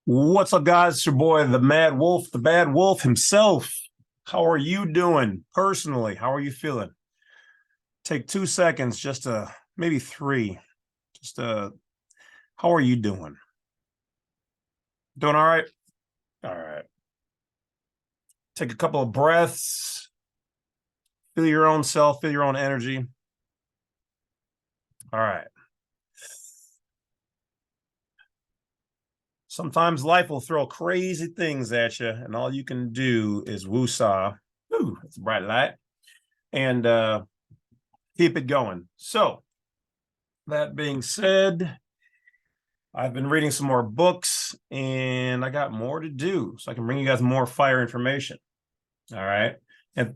What's up, guys? It's your boy, the Mad Wolf, the Bad Wolf himself. How are you doing personally? How are you feeling? Take 2 seconds, just to maybe three. How are you doing? Doing all right? All right. Take a couple of breaths. Feel your own self, feel your own energy. All right. Sometimes life will throw crazy things at you, and all you can do is woosah. Ooh, that's a bright light. And keep it going. So, that being said, I've been reading some more books and I got more to do so I can bring you guys more fire information. All right. And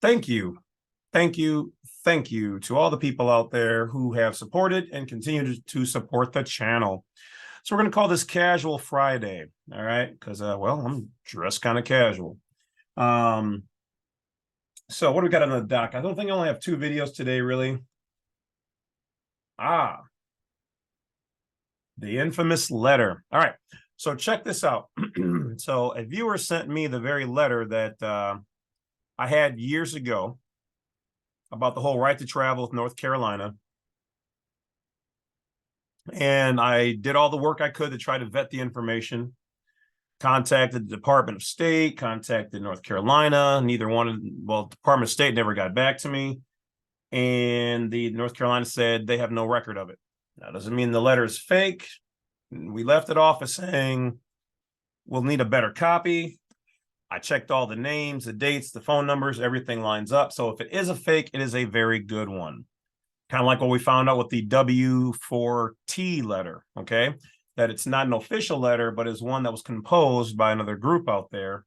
thank you to all the people out there who have supported and continue to support the channel. So we're going to call this Casual Friday. All right. Because, well, I'm dressed kind of casual. So what do we got on the dock? I don't think I only have 2 videos today, really. The infamous letter. All right, so check this out. So a viewer sent me the very letter that I had years ago about the whole right to travel with North Carolina. And I did all the work I could to try to vet the information, contacted the Department of State, contacted North Carolina. Neither one, well, Department of State never got back to me. And the North Carolina said they have no record of it. That doesn't mean the letter is fake. We left it off as saying we'll need a better copy. I checked all the names, the dates, the phone numbers, everything lines up. So if it is a fake, it is a very good one. Kind of like what we found out with the W4T letter, okay? That it's not an official letter, but is one that was composed by another group out there.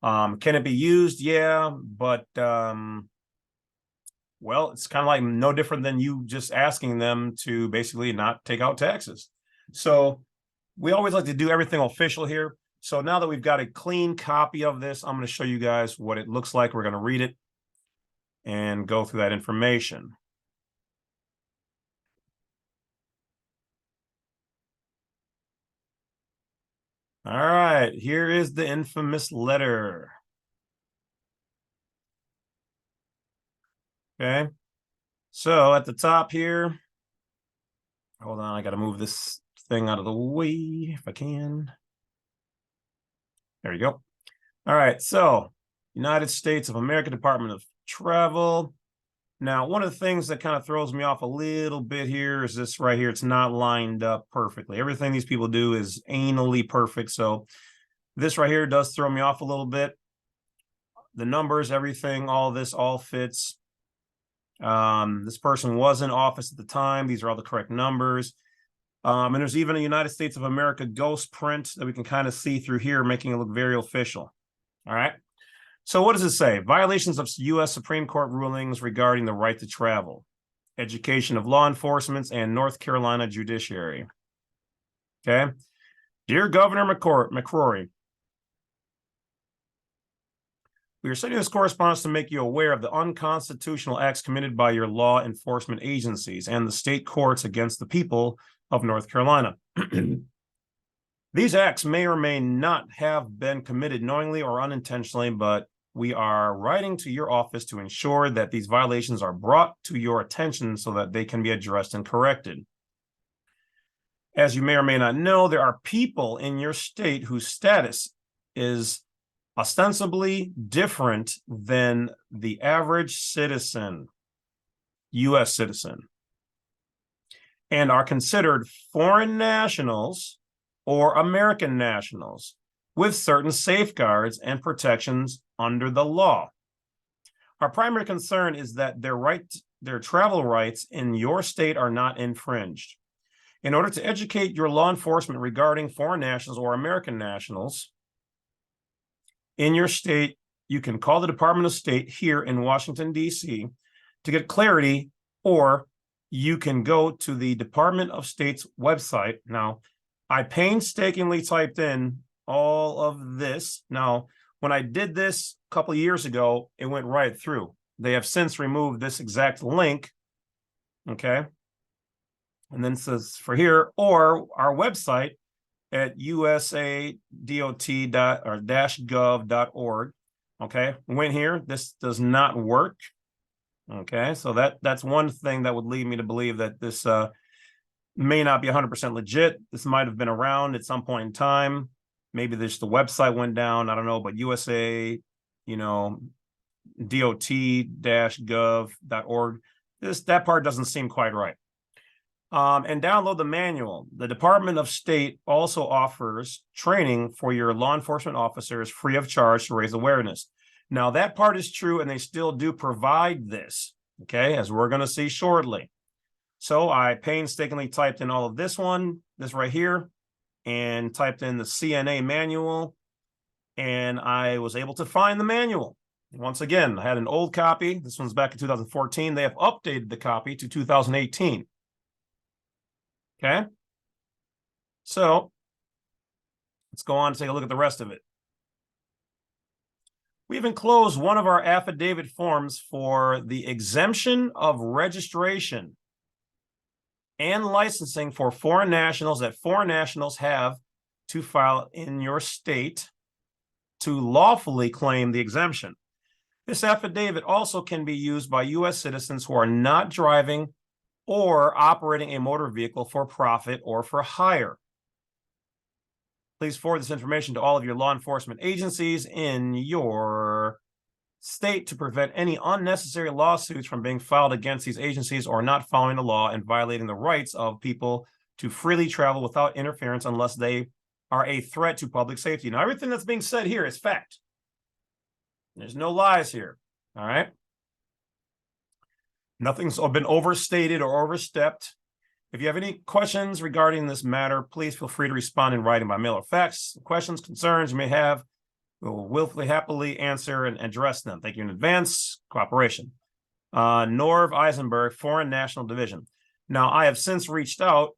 Can it be used? Yeah, but well, it's kind of like no different than you just asking them to basically not take out taxes. So we always like to do everything official here. So now that we've got a clean copy of this, I'm going to show you guys what it looks like. We're going to read it and go through that information. All right, here is the infamous letter. Okay, so at the top here, hold on, I got to move this thing out of the way if I can. There you go. All right, so United States of America Department of Travel. Now, one of the things that kind of throws me off a little bit here is this right here. It's not lined up perfectly. Everything these people do is anally perfect. So this right here does throw me off a little bit. The numbers, everything, all this, all fits. This person was in office at the time. These are all the correct numbers. And there's even a United States of America ghost print that we can kind of see through here, making it look very official. All right. So what does it say? Violations of U.S. Supreme Court rulings regarding the right to travel, education of law enforcement, and North Carolina judiciary. Okay. Dear Governor McCrory, we are sending this correspondence to make you aware of the unconstitutional acts committed by your law enforcement agencies and the state courts against the people of North Carolina. These acts may or may not have been committed knowingly or unintentionally, but we are writing to your office to ensure that these violations are brought to your attention so that they can be addressed and corrected. As you may or may not know, there are people in your state whose status is ostensibly different than the average citizen, U.S. citizen, and are considered foreign nationals or American nationals with certain safeguards and protections under the law. Our primary concern is that their travel rights in your state are not infringed. In order to educate your law enforcement regarding foreign nationals or American nationals in your state, you can call the Department of State here in Washington, D.C. to get clarity, or you can go to the Department of State's website. Now, I painstakingly typed in all of this. Now, when I did this a couple of years ago, it went right through. They have since removed this exact link, okay? And then it says for here, or our website, at usa.dot.gov.org. Okay, went here. This does not work. Okay, so that's one thing that would lead me to believe that this may not be 100% legit. This might have been around at some point in time. Maybe the website went down. I don't know, but USA, dot.gov.org. That part doesn't seem quite right. And download the manual. The Department of State also offers training for your law enforcement officers free of charge to raise awareness. Now, that part is true, and they still do provide this, okay, as we're going to see shortly. So I painstakingly typed in all of this right here, and typed in the CNA manual, and I was able to find the manual. Once again, I had an old copy. This one's back in 2014. They have updated the copy to 2018. Okay. So let's go on and take a look at the rest of it. We've enclosed one of our affidavit forms for the exemption of registration and licensing for foreign nationals that foreign nationals have to file in your state to lawfully claim the exemption. This affidavit also can be used by U.S. citizens who are not driving or operating a motor vehicle for profit or for hire. Please forward this information to all of your law enforcement agencies in your state to prevent any unnecessary lawsuits from being filed against these agencies or not following the law and violating the rights of people to freely travel without interference unless they are a threat to public safety. Now, everything that's being said here is fact. There's no lies here, all right? Nothing's been overstated or overstepped. If you have any questions regarding this matter, please feel free to respond in writing by mail or fax. Questions, concerns you may have, we will willfully, happily answer and address them. Thank you in advance. Cooperation. Norv Eisenberg, Foreign National Division. Now, I have since reached out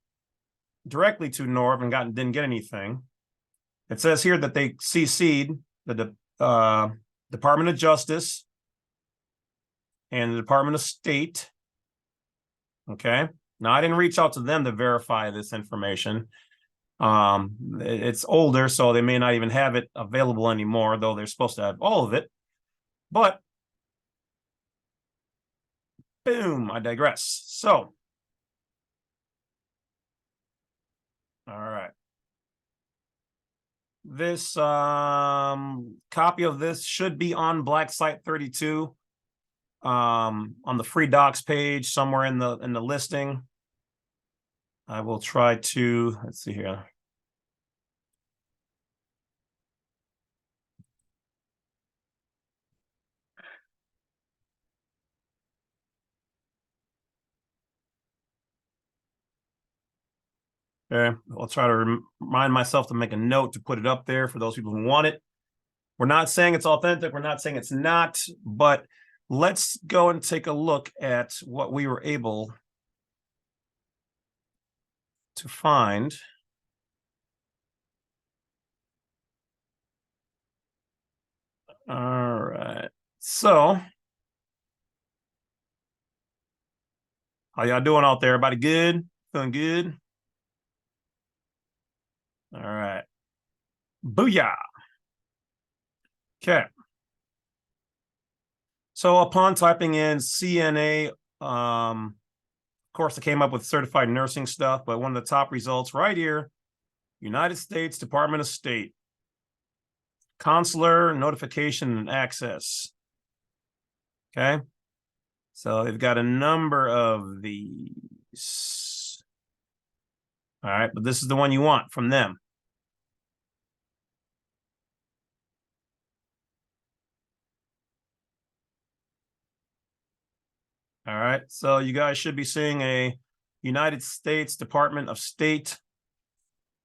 directly to Norv and didn't get anything. It says here that they CC'd the Department of Justice and the Department of State. Okay. Now, I didn't reach out to them to verify this information. It's older, so they may not even have it available anymore, though they're supposed to have all of it. But, boom, I digress. So, all right. This copy of this should be on Black Site 32 on the free docs page somewhere in the listing. I will try to, let's see here. Okay, I'll try to remind myself to make a note to put it up there for those people who want it. We're not saying it's authentic. We're not saying it's not, but let's go and take a look at what we were able to find. All right. So, how y'all doing out there? Everybody good? Feeling good? All right. Booyah. Okay. So upon typing in CNA, of course, it came up with certified nursing stuff, but one of the top results right here, United States Department of State, Consular notification and access. Okay. So they've got a number of these. All right, but this is the one you want from them. All right, so you guys should be seeing a United States Department of State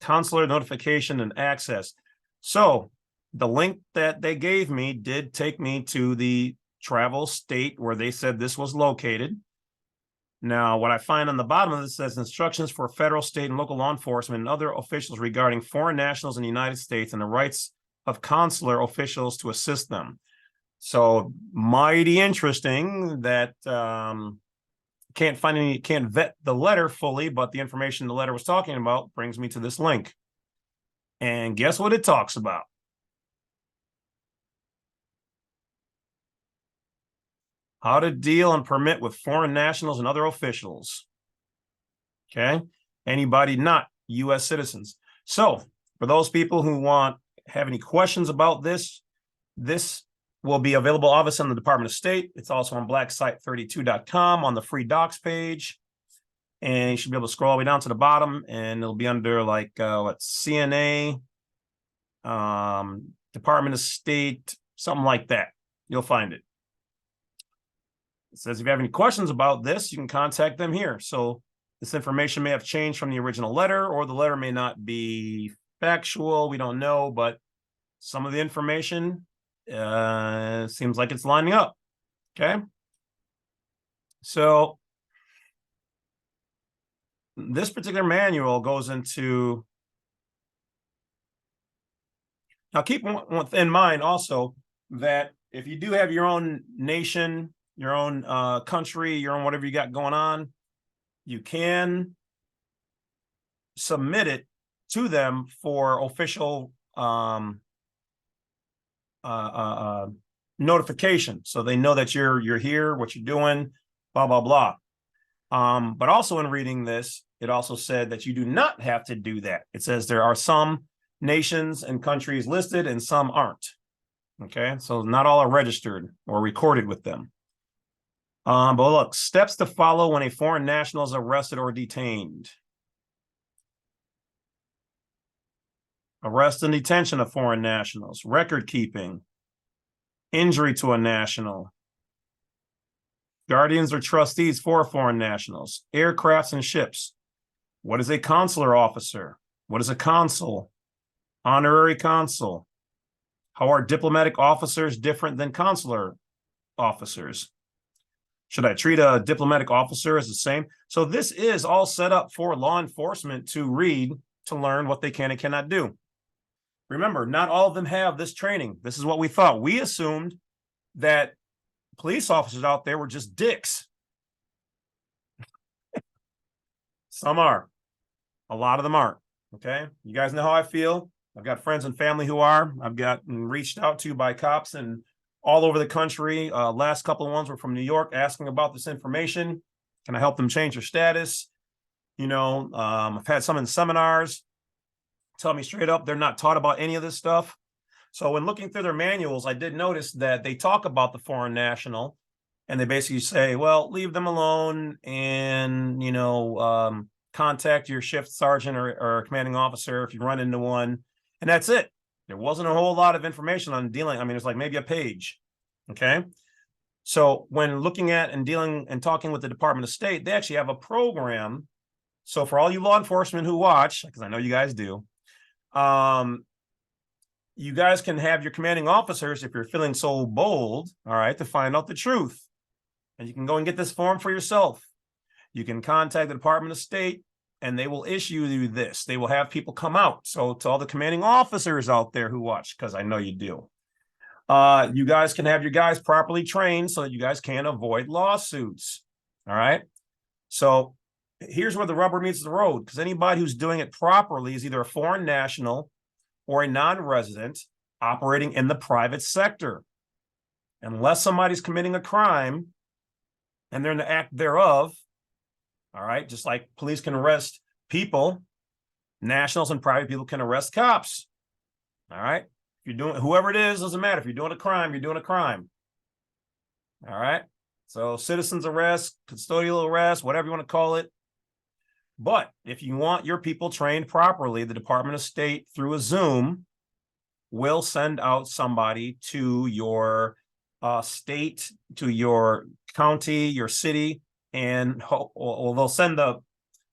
consular notification and access. So the link that they gave me did take me to the travel state where they said this was located. Now, what I find on the bottom of this says instructions for federal, state, and local law enforcement and other officials regarding foreign nationals in the United States and the rights of consular officials to assist them. So mighty interesting that can't vet the letter fully, but the information the letter was talking about brings me to this link. And guess what it talks about? How to deal and permit with foreign nationals and other officials. Okay. Anybody not U.S. citizens. So for those people who have any questions about this will be available obviously on the Department of State. It's also on blacksite32.com on the free docs page. And you should be able to scroll all the way down to the bottom, and it'll be under like CNA, Department of State, something like that. You'll find it. It says if you have any questions about this, you can contact them here. So this information may have changed from the original letter, or the letter may not be factual. We don't know, but some of the information seems like it's lining up. Okay. So this particular manual goes into, now keep in mind also that if you do have your own nation, your own country, your own whatever you got going on, you can submit it to them for official notification, so they know that you're here, what you're doing, blah blah blah. But also in reading this, it also said that you do not have to do that. It says there are some nations and countries listed and some aren't. Okay, so not all are registered or recorded with them. But look, steps to follow when a foreign national is arrested or detained. Arrest and detention of foreign nationals, record keeping, injury to a national, guardians or trustees for foreign nationals, aircrafts and ships. What is a consular officer? What is a consul? Honorary consul. How are diplomatic officers different than consular officers? Should I treat a diplomatic officer as the same? So this is all set up for law enforcement to read, to learn what they can and cannot do. Remember, not all of them have this training. This is what we thought. We assumed that police officers out there were just dicks. Some are. A lot of them aren't. Okay. You guys know how I feel. I've got friends and family who are. I've gotten reached out to by cops and all over the country. Last couple of ones were from New York asking about this information. Can I help them change their status? You know, I've had some in seminars tell me straight up they're not taught about any of this stuff. So when looking through their manuals, I did notice that they talk about the foreign national, and they basically say, well, leave them alone and, you know, contact your shift sergeant or commanding officer if you run into one. And that's it. There wasn't a whole lot of information on dealing. I mean, it's like maybe a page. Okay. So when looking at and dealing and talking with the Department of State, they actually have a program. So for all you law enforcement who watch, because I know you guys do, you guys can have your commanding officers, if you're feeling so bold, all right, to find out the truth. And you can go and get this form for yourself. You can contact the Department of State and they will issue you this. They will have people come out. So to all the commanding officers out there who watch, because I know you do, you guys can have your guys properly trained so that you guys can avoid lawsuits. All right. So here's where the rubber meets the road, because anybody who's doing it properly is either a foreign national or a non-resident operating in the private sector. Unless somebody's committing a crime and they're in the act thereof, all right, just like police can arrest people, nationals and private people can arrest cops. All right. If you're doing, whoever it is, doesn't matter. If you're doing a crime, you're doing a crime. All right. So citizens arrest, custodial arrest, whatever you want to call it. But if you want your people trained properly, the Department of State through a Zoom will send out somebody to your state, to your county, your city, and they'll send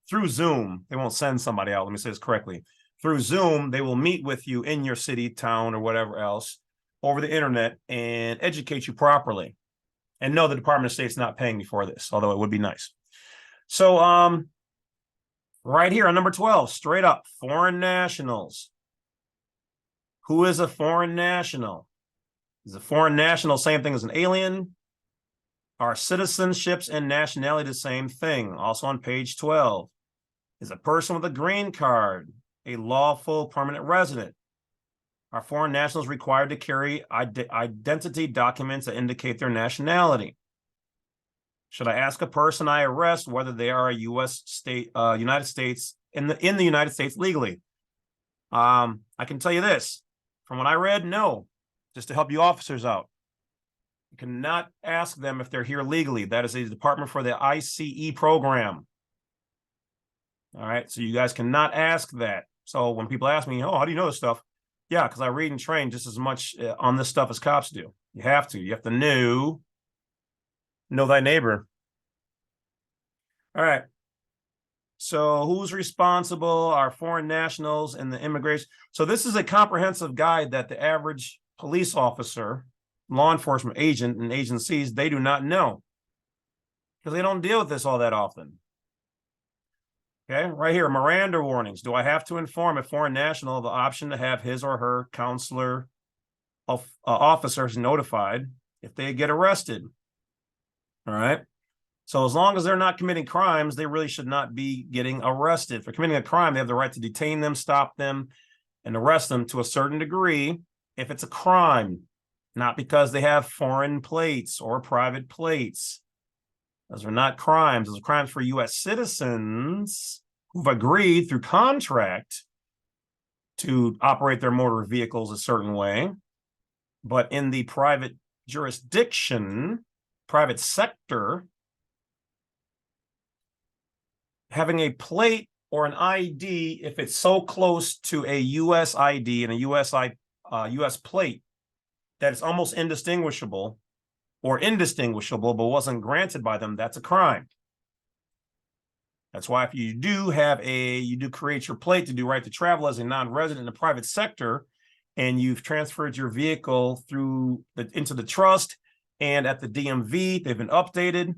through Zoom. They won't send somebody out. Let me say this correctly. Through Zoom, they will meet with you in your city, town, or whatever else over the internet and educate you properly. And no, the Department of State's not paying me for this, although it would be nice. So, right here on number 12, straight up, foreign nationals. Who is a foreign national? Is a foreign national same thing as an alien? Are citizenships and nationality the same thing? Also on page 12. Is a person with a green card a lawful permanent resident? Are foreign nationals required to carry identity documents that indicate their nationality? Should I ask a person I arrest whether they are a United States in the United States legally? I can tell you this from what I read, no, just to help you officers out. You cannot ask them if they're here legally. That is a department for the ICE program. All right, so you guys cannot ask that. So when people ask me, oh, how do you know this stuff? Yeah, because I read and train just as much on this stuff as cops do. You have to. You have to know thy neighbor. All right. So who's responsible? Are foreign nationals and the immigration. So this is a comprehensive guide that the average police officer, law enforcement agent, and agencies, they do not know because they don't deal with this all that often. Okay, right here, Miranda warnings. Do I have to inform a foreign national of the option to have his or her consular officers notified if they get arrested? All right. So as long as they're not committing crimes, they really should not be getting arrested. For committing a crime, they have the right to detain them, stop them, and arrest them to a certain degree if it's a crime, not because they have foreign plates or private plates. Those are not crimes. Those are crimes for U.S. citizens who've agreed through contract to operate their motor vehicles a certain way. But in the private jurisdiction, private sector, having a plate or an ID, if it's so close to a U.S. ID and a U.S. plate that it's almost indistinguishable or indistinguishable but wasn't granted by them, that's a crime. That's why if you do create your plate to do right to travel as a non-resident in the private sector, and you've transferred your vehicle into the trust and at the DMV, they've been updated.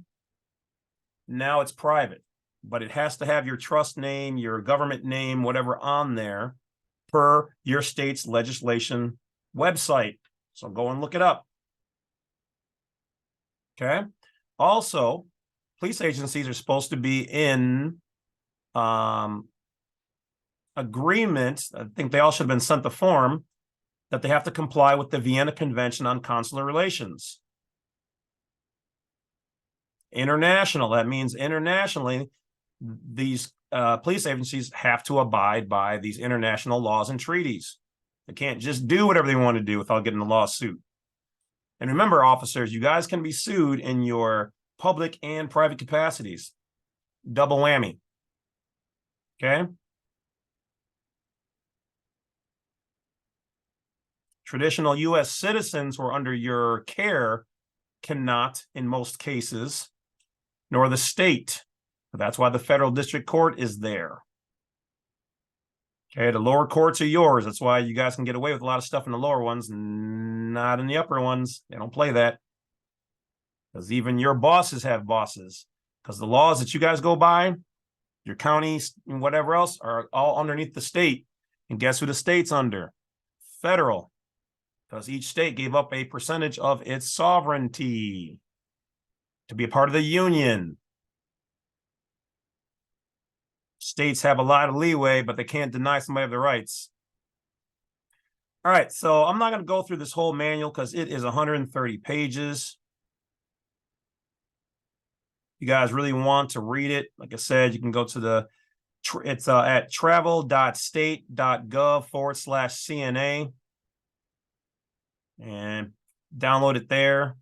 Now it's private, but it has to have your trust name, your government name, whatever on there per your state's legislation website. So go and look it up. Okay. Also, police agencies are supposed to be in agreement. I think they all should have been sent the form that they have to comply with the Vienna Convention on Consular Relations. International, that means internationally, these police agencies have to abide by these international laws and treaties. They can't just do whatever they want to do without getting a lawsuit. And remember, officers, you guys can be sued in your public and private capacities. Double whammy. Okay? Traditional U.S. citizens who are under your care cannot, in most cases, nor the state. That's why the federal district court is there. Okay, the lower courts are yours. That's why you guys can get away with a lot of stuff in the lower ones, not in the upper ones. They don't play that. Because even your bosses have bosses. Because the laws that you guys go by, your counties and whatever else, are all underneath the state. And guess who the state's under? Federal. Because each state gave up a percentage of its sovereignty to be a part of the union. States have a lot of leeway, but they can't deny somebody of their rights. All right, so I'm not going to go through this whole manual because it is 130 pages. You guys really want to read it, like I said, you can go to it's at travel.state.gov/CNA and download it there.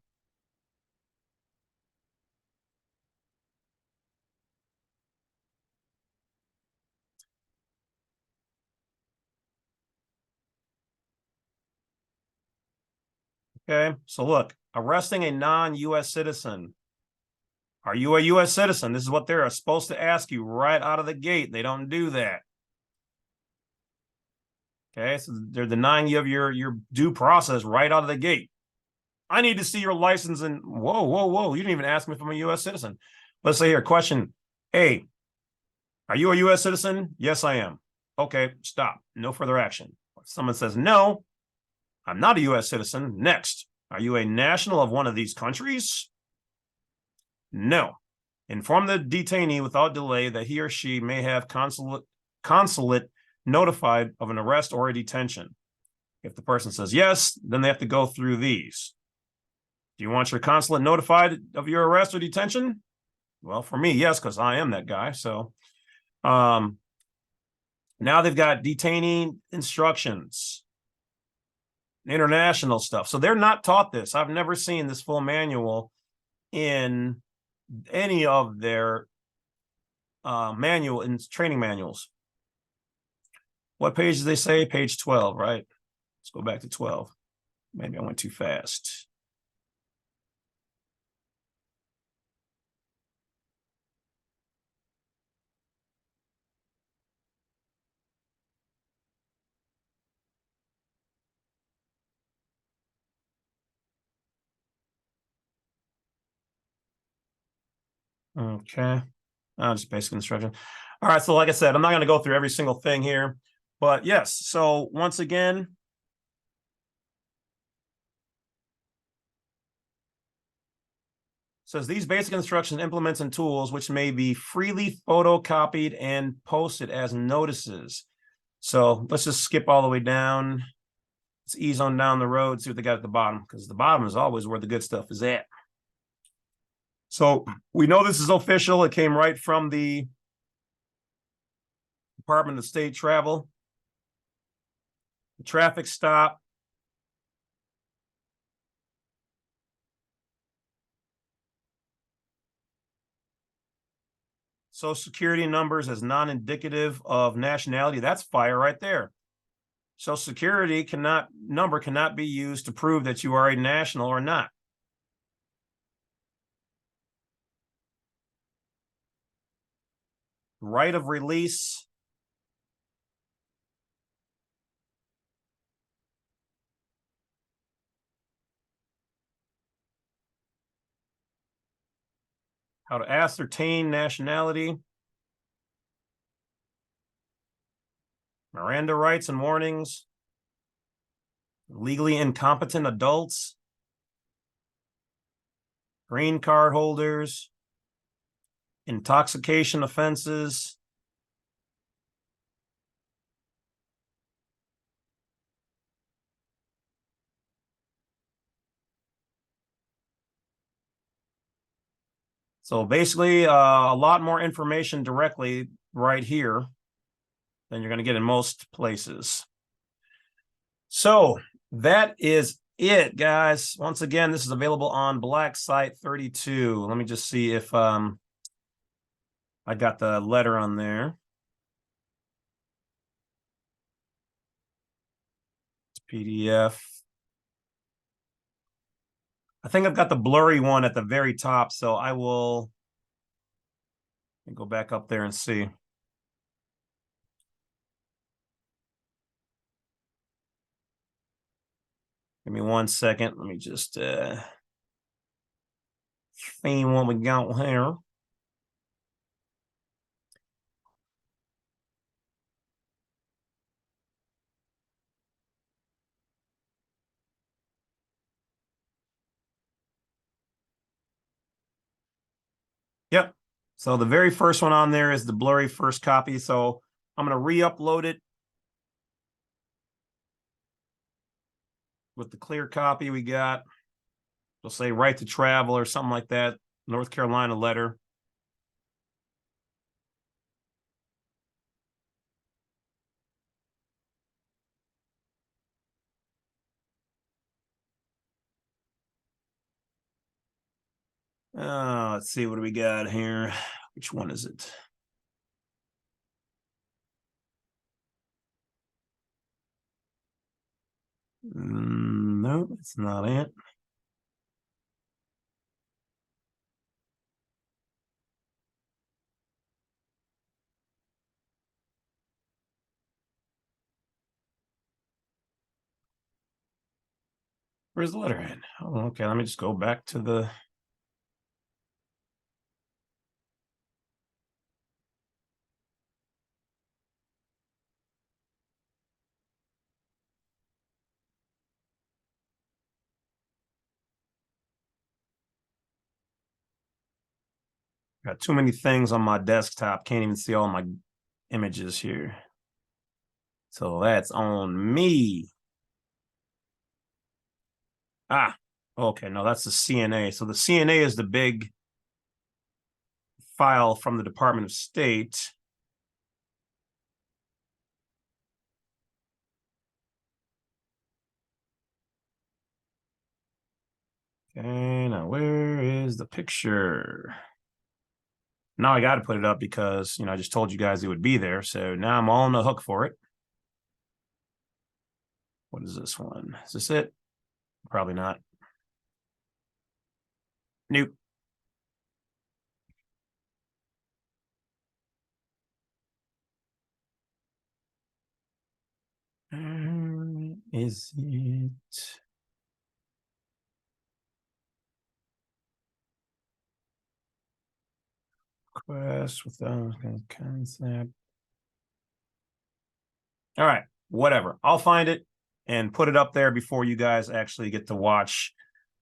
Okay, so look, arresting a non-U.S. citizen. Are you a U.S. citizen? This is what they're supposed to ask you right out of the gate. They don't do that. Okay, so they're denying you of your due process right out of the gate. I need to see your license and whoa. You didn't even ask me if I'm a U.S. citizen. Let's say here, question A. Are you a U.S. citizen? Yes, I am. Okay, stop. No further action. If someone says no, I'm not a U.S. citizen. Next, are you a national of one of these countries? No. Inform the detainee without delay that he or she may have consulate notified of an arrest or a detention? If the person says yes, then they have to go through these. Do you want your consulate notified of your arrest or detention? Well, for me, yes, because I am that guy. So now they've got detaining instructions, international stuff. So they're not taught this. I've never seen this full manual in any of their training manuals. What page did they say? Page 12, right? Let's go back to 12. Maybe I went too fast. Okay. Just basic instruction. All right. So like I said, I'm not going to go through every single thing here, but yes. So once again, says these basic instructions, implements, and tools, which may be freely photocopied and posted as notices. So let's just skip all the way down. Let's ease on down the road, see what they got at the bottom, because the bottom is always where the good stuff is at. So we know this is official. It came right from the Department of State Travel. The traffic stop. Social Security numbers as non-indicative of nationality. That's fire right there. Social Security number cannot be used to prove that you are a national or not. Right of release. How to ascertain nationality. Miranda rights and warnings. Legally incompetent adults. Green card holders. Intoxication offenses. So basically, a lot more information directly right here than you're going to get in most places. So that is it, guys. Once again, this is available on Black Site 32. Let me just see if I got the letter on there. It's PDF. I think I've got the blurry one at the very top, so I will go back up there and see. Give me 1 second. Let me just see what we got here. Yep. So the very first one on there is the blurry first copy. So I'm going to re-upload it with the clear copy we got. They'll say right to travel or something like that. North Carolina letter. Let's see, what do we got here? Which one is it? No, it's not it. Where's the letterhead? Oh, okay, let me just go back to the... Got too many things on my desktop. Can't even see all my images here. So that's on me. Ah, okay. No, that's the CNA. So the CNA is the big file from the Department of State. Okay, now where is the picture? Now I got to put it up because, I just told you guys it would be there. So now I'm all on the hook for it. What is this one? Is this it? Probably not. Nope. Is it? Quest without concept. All right, whatever. I'll find it and put it up there before you guys actually get to watch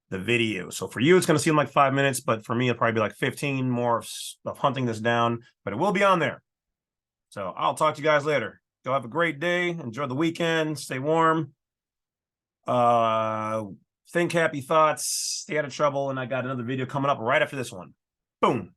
the video. So for you, it's going to seem like 5 minutes, but for me, it'll probably be like 15 more of hunting this down, but it will be on there. So I'll talk to you guys later. Go have a great day. Enjoy the weekend. Stay warm. Think happy thoughts. Stay out of trouble. And I got another video coming up right after this one. Boom.